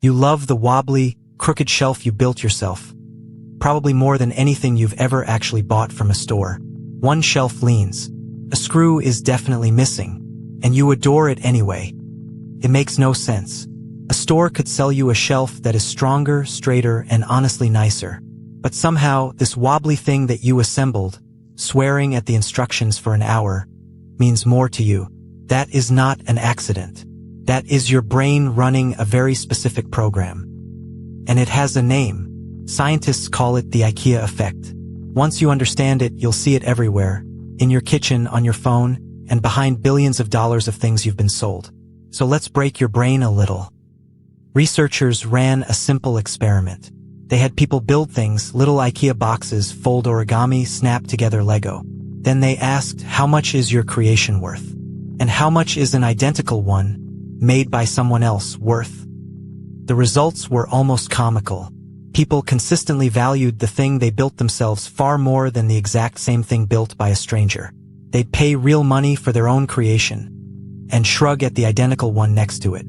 You love the wobbly, crooked shelf you built yourself. Probably more than anything you've ever actually bought from a store. One shelf leans. A screw is definitely missing, and you adore it anyway. It makes no sense. A store could sell you a shelf that is stronger, straighter, and honestly nicer. But somehow, this wobbly thing that you assembled, swearing at the instructions for an hour, means more to you. That is not an accident. That is your brain running a very specific program. And it has a name. Scientists call it the IKEA effect. Once you understand it, you'll see it everywhere. In your kitchen, on your phone, and behind billions of dollars of things you've been sold. So let's break your brain a little. Researchers ran a simple experiment. They had people build things, little IKEA boxes, fold origami, snap together Lego. Then they asked, how much is your creation worth? And how much is an identical one, made by someone else, worth? The results were almost comical. People consistently valued the thing they built themselves far more than the exact same thing built by a stranger. They'd pay real money for their own creation, and shrug at the identical one next to it.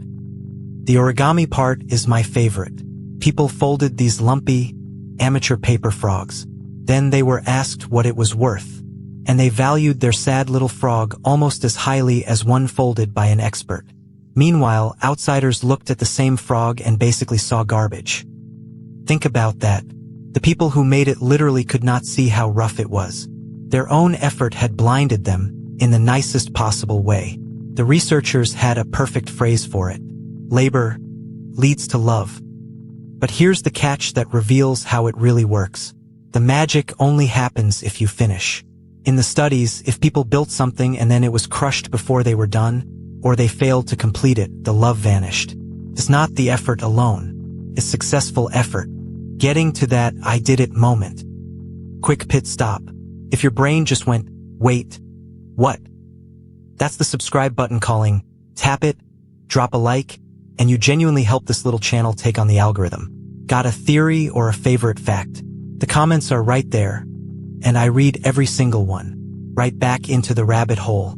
The origami part is my favorite. People folded these lumpy, amateur paper frogs. Then they were asked what it was worth, and they valued their sad little frog almost as highly as one folded by an expert. Meanwhile, outsiders looked at the same frog and basically saw garbage. Think about that. The people who made it literally could not see how rough it was. Their own effort had blinded them, in the nicest possible way. The researchers had a perfect phrase for it. Labor leads to love. But here's the catch that reveals how it really works. The magic only happens if you finish. In the studies, if people built something and then it was crushed before they were done, or they failed to complete it, the love vanished. It's not the effort alone. It's successful effort. Getting to that I did it moment. Quick pit stop. If your brain just went, wait, what? That's the subscribe button calling, tap it, drop a like, and you genuinely help this little channel take on the algorithm. Got a theory or a favorite fact? The comments are right there, and I read every single one, right back into the rabbit hole.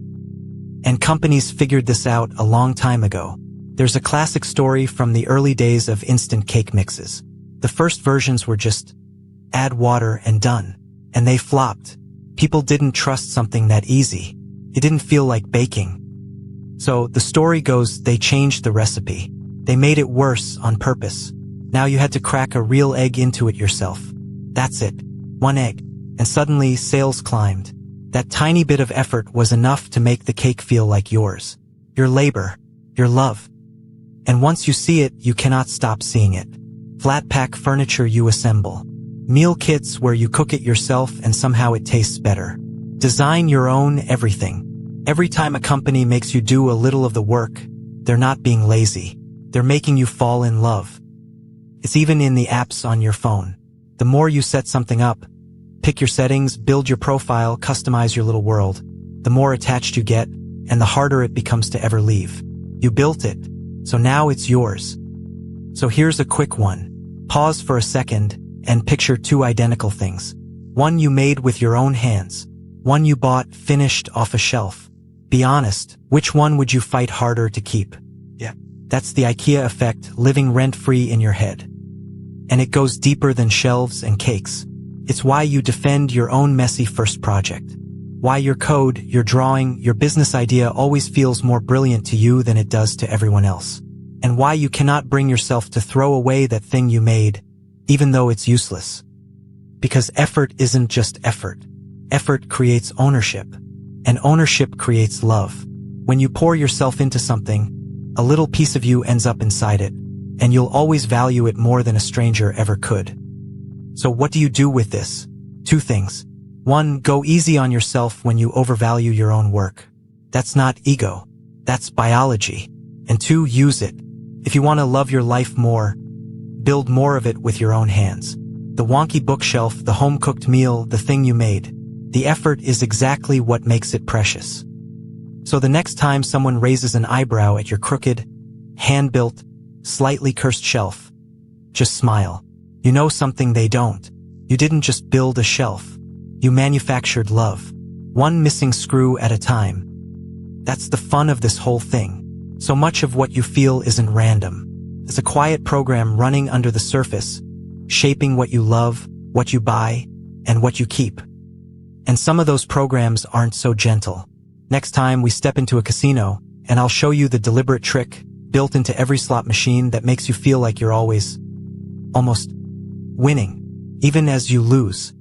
And companies figured this out a long time ago. There's a classic story from the early days of instant cake mixes. The first versions were just add water and done, and they flopped. People didn't trust something that easy. It didn't feel like baking. So the story goes they changed the recipe. They made it worse on purpose. Now you had to crack a real egg into it yourself. That's it. One egg. And suddenly sales climbed. That tiny bit of effort was enough to make the cake feel like yours. Your labor. Your love. And once you see it, you cannot stop seeing it. Flat pack furniture you assemble. Meal kits where you cook it yourself and somehow it tastes better. Design your own everything. Every time a company makes you do a little of the work, they're not being lazy. They're making you fall in love. It's even in the apps on your phone. The more you set something up, pick your settings, build your profile, customize your little world, the more attached you get, and the harder it becomes to ever leave. You built it, so now it's yours. So here's a quick one. Pause for a second and picture two identical things. One you made with your own hands. One you bought finished off a shelf. Be honest, which one would you fight harder to keep? Yeah. That's the IKEA effect living rent-free in your head. And it goes deeper than shelves and cakes. It's why you defend your own messy first project. Why your code, your drawing, your business idea always feels more brilliant to you than it does to everyone else. And why you cannot bring yourself to throw away that thing you made, even though it's useless. Because effort isn't just effort. Effort creates ownership. And ownership creates love. When you pour yourself into something, a little piece of you ends up inside it, and you'll always value it more than a stranger ever could. So what do you do with this? Two things. One, go easy on yourself when you overvalue your own work. That's not ego. That's biology. And two, use it. If you want to love your life more, build more of it with your own hands. The wonky bookshelf, the home-cooked meal, the thing you made. The effort is exactly what makes it precious. So the next time someone raises an eyebrow at your crooked, hand-built, slightly cursed shelf, just smile. You know something they don't. You didn't just build a shelf. You manufactured love. One missing screw at a time. That's the fun of this whole thing. So much of what you feel isn't random. It's a quiet program running under the surface, shaping what you love, what you buy, and what you keep. And some of those programs aren't so gentle. Next time we step into a casino, and I'll show you the deliberate trick built into every slot machine that makes you feel like you're almost winning, even as you lose.